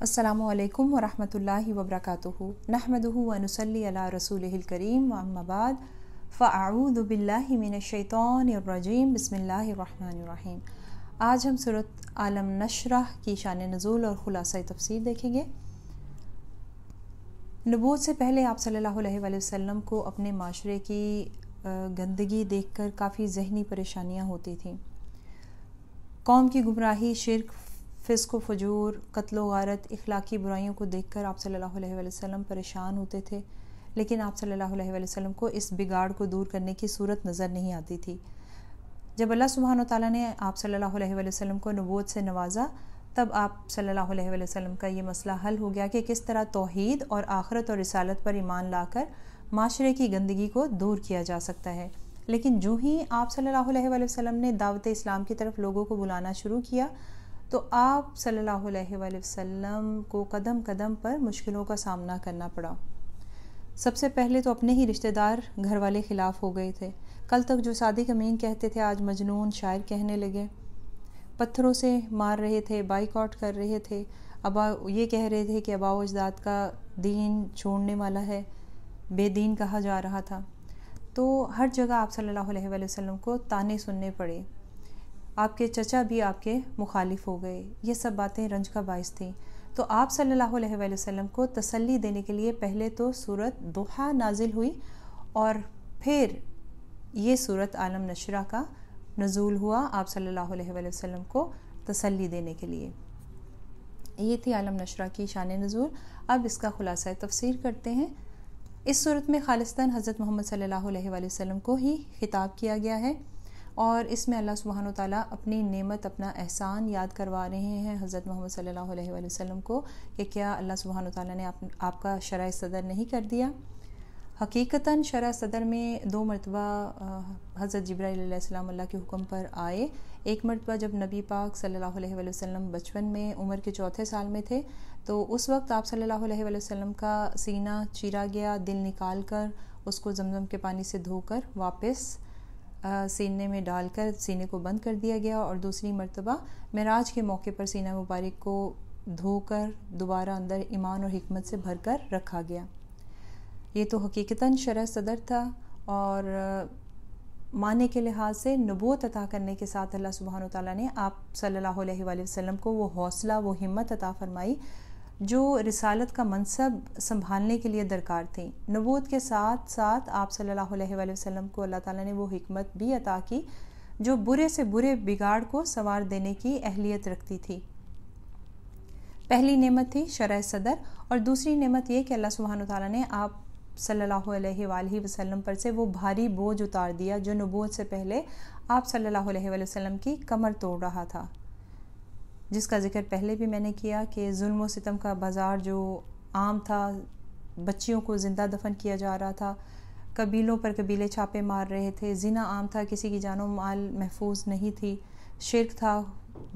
السلام علیکم ورحمۃ اللہ وبرکاتہ نحمدہ ونصلی علی رسولہ الکریم واما بعد فاعوذ باللہ من الشیطان الرجیم بسم اللہ الرحمن الرحیم۔ آج ہم سورۃ عالم نشرح کی شان نزول اور خلاصہ تفسیر دیکھیں گے۔ نبوت سے پہلے آپ صلی اللہ علیہ وآلہ وسلم کو اپنے معاشرے کی گندگی دیکھ کر کافی ذہنی پریشانیاں ہوتی تھیں۔ قوم کی گمراہی، شرک، فسق و فجور، قتل و غارت، اخلاقی برائیوں کو دیکھ کر آپ صلی اللہ علیہ وآلہ وسلم پریشان ہوتے تھے، لیکن آپ صلی اللہ علیہ وآلہ وسلم کو اس بگاڑ کو دور کرنے کی صورت نظر نہیں آتی تھی۔ جب اللہ سبحانہ وتعالیٰ نے آپ صلی اللہ علیہ وآلہ وسلم کو نبوت سے نوازا، تب آپ صلی اللہ علیہ وآلہ وسلم کا یہ مسئلہ حل ہو گیا کہ کس طرح توحید اور آخرت اور رسالت پر ایمان لا کر معاشرے کی گندگی کو دور کیا جا سکتا ہے۔ لیکن جو ہی آپ صلی اللہ علیہ وآلہ وسلم نے دعوت اسلام کی طرف لوگوں کو بلانا شروع کیا تو آپ صلی اللہ علیہ وآلہ وسلم کو قدم قدم پر مشکلوں کا سامنا کرنا پڑا۔ سب سے پہلے تو اپنے ہی رشتہ دار گھر والے خلاف ہو گئے تھے۔ کل تک جو صادق امین کہتے تھے آج مجنون شاعر کہنے لگے، پتھروں سے مار رہے تھے، بائیکاٹ کر رہے تھے، یہ کہہ رہے تھے کہ آباء و اجداد کا دین چھوڑنے والا ہے، بے دین کہا جا رہا تھا۔ تو ہر جگہ آپ صلی اللہ علیہ وآلہ وسلم کو طعنے سننے پڑے، آپ کے چچا بھی آپ کے مخالف ہو گئے۔ یہ سب باتیں رنج کا باعث تھیں۔ تو آپ صلی اللہ علیہ وآلہ وسلم کو تسلی دینے کے لیے پہلے تو سورۃ ضحیٰ نازل ہوئی اور پھر یہ سورۃ عالم نشرح کا نزول ہوا آپ صلی اللہ علیہ وآلہ وسلم کو تسلی دینے کے لیے۔ یہ تھی عالم نشرح کی شان نزول۔ اب اس کا خلاصہ تفسیر کرتے ہیں۔ اس صورت میں خالصتاً حضرت محمد صلی اللہ علیہ وآلہ وسلم کو ہی خطاب کیا گیا ہے اور اس میں اللہ سبحانہ وتعالیٰ اپنی نعمت، اپنا احسان یاد کروا رہے ہیں حضرت محمد صلی اللہ علیہ وآلہ وسلم کو کہ کیا اللہ سبحانہ وتعالیٰ نے آپ کا شرح صدر نہیں کر دیا۔ حقیقتاً شرح صدر میں 2 مرتبہ حضرت جبرائیل علیہ السلام اللہ کے حکم پر آئے۔ ایک مرتبہ جب نبی پاک صلی اللہ علیہ وآلہ وسلم بچپن میں عمر کے 4 سال میں تھے تو اس وقت آپ صلی اللہ علیہ وآلہ وسلم کا سینہ چیرا گیا، دل نکال کر اس کو زمزم کے پانی سے دھو کر واپس سینے میں ڈال کر سینے کو بند کر دیا گیا، اور دوسری مرتبہ معراج کے موقع پر سینہ مبارک کو دھو کر دوبارہ اندر ایمان اور حکمت سے بھر کر رکھا گیا۔ یہ تو حقیقتاً شرح صدر تھا، اور معنی کے لحاظ سے نبوت عطا کرنے کے ساتھ اللہ سبحانہ وتعالیٰ نے آپ صلی اللہ علیہ وآلہ وسلم کو وہ حوصلہ، وہ ہمت عطا فرمائی جو رسالت کا منصب سنبھالنے کے لیے درکار تھی۔ نبوت کے ساتھ ساتھ آپ صلی اللہ علیہ وآلہ وسلم کو اللہ تعالیٰ نے وہ حکمت بھی عطا کی جو برے سے برے بگاڑ کو سنوار دینے کی اہلیت رکھتی تھی۔ پہلی نعمت تھی شرح صدر، اور دوسری نعمت یہ کہ اللہ سبحانہ وتعالیٰ نے آپ صلی اللہ علیہ وآلہ وسلم پر سے وہ بھاری بوجھ اتار دیا جو نبوت سے پہلے آپ صلی اللہ علیہ وآلہ وسلم کی کمر توڑ رہا تھا، جس کا ذکر پہلے بھی میں نے کیا کہ ظلم و ستم کا بازار جو عام تھا، بچیوں کو زندہ دفن کیا جا رہا تھا، قبیلوں پر قبیلے چھاپے مار رہے تھے، زنا عام تھا، کسی کی جان و مال محفوظ نہیں تھی، شرک تھا،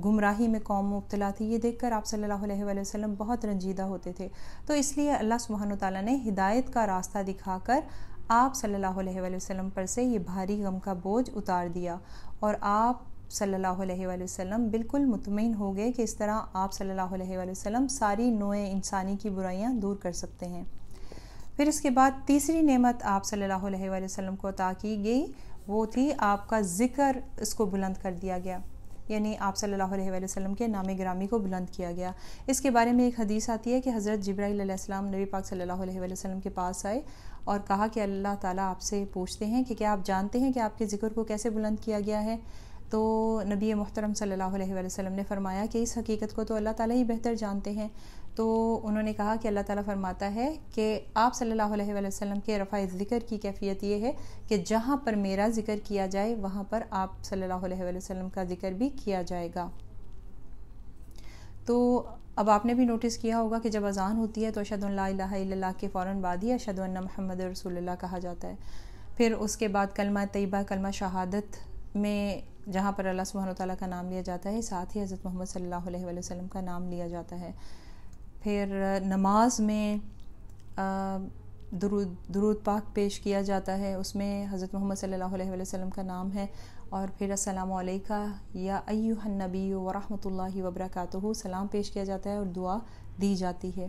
گمراہی میں قوم مبتلا تھی۔ یہ دیکھ کر آپ صلی اللہ علیہ وآلہ وسلم بہت رنجیدہ ہوتے تھے، تو اس لیے اللہ سبحانہ وتعالیٰ نے ہدایت کا راستہ دکھا کر آپ صلی اللہ علیہ وآلہ وسلم پر سے یہ بھاری غم کا بوجھ اتار دیا، اور آپ صلی اللہ علیہ وآلہ وسلم بالکل مطمئن ہو گئے کہ اس طرح آپ صلی اللہ علیہ وآلہ وسلم ساری نوع انسانی کی برائیاں دور کر سکتے ہیں۔ پھر اس کے بعد تیسری نعمت آپ صلی اللہ علیہ وآلہ وسلم کو عطا کی گئی، وہ تھی آپ کا ذکر، اس کو بلند کر دیا گیا، یعنی آپ صلی اللہ علیہ وآلہ وسلم کے نام گرامی کو بلند کیا گیا۔ اس کے بارے میں ایک حدیث آتی ہے کہ حضرت جبرائیل علیہ السلام نبی پاک صلی اللہ علیہ وآلہ وسلم کے پاس آئے اور کہا کہ اللہ تعالیٰ آپ سے پوچھتے ہیں کہ کیا آپ جانتے ہیں کہ آپ کے ذکر کو کیسے بلند کیا گیا ہے؟ تو نبی محترم صلی اللہ علیہ وآلہ وسلم نے فرمایا کہ اس حقیقت کو تو اللہ تعالیٰ ہی بہتر جانتے ہیں۔ تو انہوں نے کہا کہ اللہ تعالیٰ فرماتا ہے کہ آپ صلی اللہ علیہ وآلہ وسلم کے رفع ذکر کی کیفیت یہ ہے کہ جہاں پر میرا ذکر کیا جائے وہاں پر آپ صلی اللہ علیہ وآلہ وسلم کا ذکر بھی کیا جائے گا۔ تو اب آپ نے بھی نوٹس کیا ہوگا کہ جب اذان ہوتی ہے تو اشہد ان لا الہ الا اللہ کے فوراً بعد ہی اشہد ان محمد رسول اللہ کہا جاتا ہے۔ پھر اس کے بعد کلمہ طیبہ، کلمہ شہادت میں جہاں پر اللہ سبحانہ وتعالیٰ کا نام لیا جاتا ہے ساتھ ہی حضرت محمد صلی اللہ علیہ وآلہ وسلم کا نام لیا جاتا ہے۔ پھر نماز میں درود پاک پیش کیا جاتا ہے، اس میں حضرت محمد صلی اللہ علیہ وآلہ وسلم کا نام ہے، اور پھر السلام علیکہ یا ایھا النبی ورحمۃ اللہ وبرکاتہ سلام پیش کیا جاتا ہے اور دعا دی جاتی ہے۔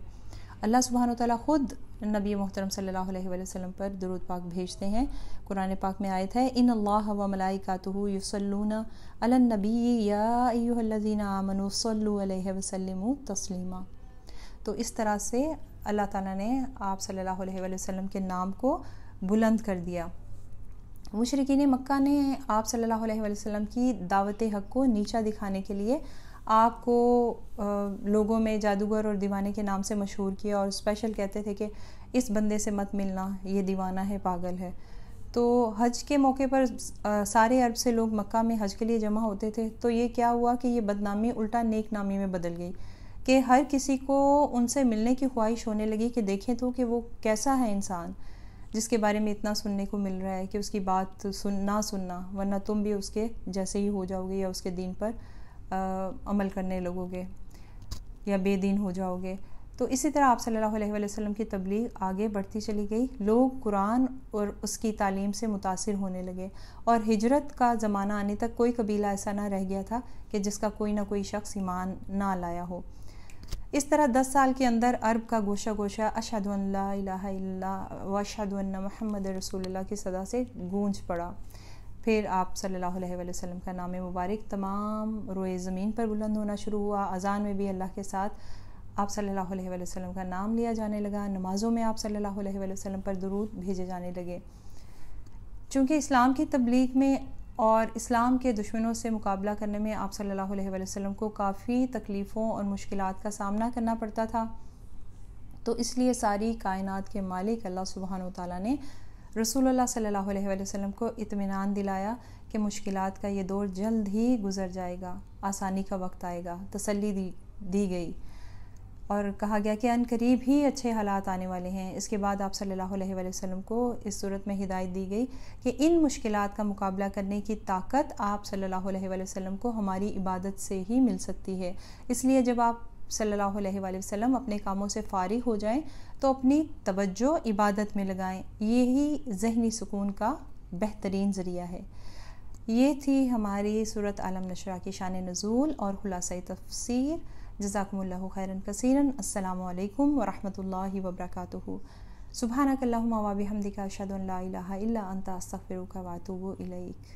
اللہ سبحانہ و تعالیٰ خود نبی محترم صلی اللہ علیہ وآلہ وسلم پر درود پاک بھیجتے ہیں۔ قرآن پاک میں آیت ہے ان اللہ و ملائکاتہ یصلون علی النبی یا ایھا الذین آمنوا صلوا علیہ وسلموا تسلیما۔ تو اس طرح سے اللہ تعالیٰ نے آپ صلی اللہ علیہ وآلہ وسلم کے نام کو بلند کر دیا۔ مشرکین مکہ نے آپ صلی اللہ علیہ وآلہ وسلم کی دعوت حق کو نیچا دکھانے کے لیے آپ کو لوگوں میں جادوگر اور دیوانے کے نام سے مشہور کیا، اور اسپیشل کہتے تھے کہ اس بندے سے مت ملنا، یہ دیوانہ ہے، پاگل ہے۔ تو حج کے موقع پر سارے عرب سے لوگ مکہ میں حج کے لیے جمع ہوتے تھے، تو یہ کیا ہوا کہ یہ بدنامی الٹا نیک نامی میں بدل گئی کہ ہر کسی کو ان سے ملنے کی خواہش ہونے لگی کہ دیکھیں تو کہ وہ کیسا ہے انسان جس کے بارے میں اتنا سننے کو مل رہا ہے کہ اس کی بات نہ سننا، ورنہ تم بھی اس کے جیسے ہی ہو جاؤ گے یا اس کے دین پر عمل کرنے لگو گے یا بے دین ہو جاؤ گے۔ تو اسی طرح آپ صلی اللہ علیہ وآلہ وسلم کی تبلیغ آگے بڑھتی چلی گئی، لوگ قرآن اور اس کی تعلیم سے متاثر ہونے لگے، اور ہجرت کا زمانہ آنے تک کوئی قبیلہ ایسا نہ رہ گیا تھا کہ جس کا کوئی نہ کوئی شخص ایمان نہ لایا ہو۔ اس طرح 10 سال کے اندر عرب کا گوشہ گوشہ اشہد ان لا الہ الا اللہ و اشہد ان محمد رسول اللہ کی صدا سے گونج پڑا۔ پھر آپ صلی اللہ علیہ وآلہ وسلم کا نام مبارک تمام روئے زمین پر بلند ہونا شروع ہوا، اذان میں بھی اللہ کے ساتھ آپ صلی اللہ علیہ وآلہ وسلم کا نام لیا جانے لگا، نمازوں میں آپ صلی اللہ علیہ وآلہ وسلم پر درود بھیجے جانے لگے۔ چونکہ اسلام کی تبلیغ میں اور اسلام کے دشمنوں سے مقابلہ کرنے میں آپ صلی اللہ علیہ وآلہ وسلم کو کافی تکلیفوں اور مشکلات کا سامنا کرنا پڑتا تھا، تو اس لیے ساری کائنات کے مالک اللہ سبحانہ و تعالیٰ نے رسول اللہ صلی اللہ علیہ وآلہ وسلم کو اطمینان دلایا کہ مشکلات کا یہ دور جلد ہی گزر جائے گا، آسانی کا وقت آئے گا، تسلی دی گئی، اور کہا گیا کہ ان قریب ہی اچھے حالات آنے والے ہیں۔ اس کے بعد آپ صلی اللہ علیہ وآلہ وسلم کو اس صورت میں ہدایت دی گئی کہ ان مشکلات کا مقابلہ کرنے کی طاقت آپ صلی اللہ علیہ وآلہ وسلم کو ہماری عبادت سے ہی مل سکتی ہے۔ اس لیے جب آپ صلی اللہ علیہ وآلہ وسلم اپنے کاموں سے فارغ ہو جائیں تو اپنی توجہ عبادت میں لگائیں، یہی ذہنی سکون کا بہترین ذریعہ ہے۔ یہ تھی ہماری سورۃ عالم نشرہ کی شان نزول اور خلاصہ تفسیر۔ جزاکم اللہ خیرا کثیرا۔ السلام علیکم ورحمۃ اللہ وبرکاتہ۔ سبحانک اللہم و بحمدک اشہد ان لا الہ الا انت استغفرک و اتوب الیک۔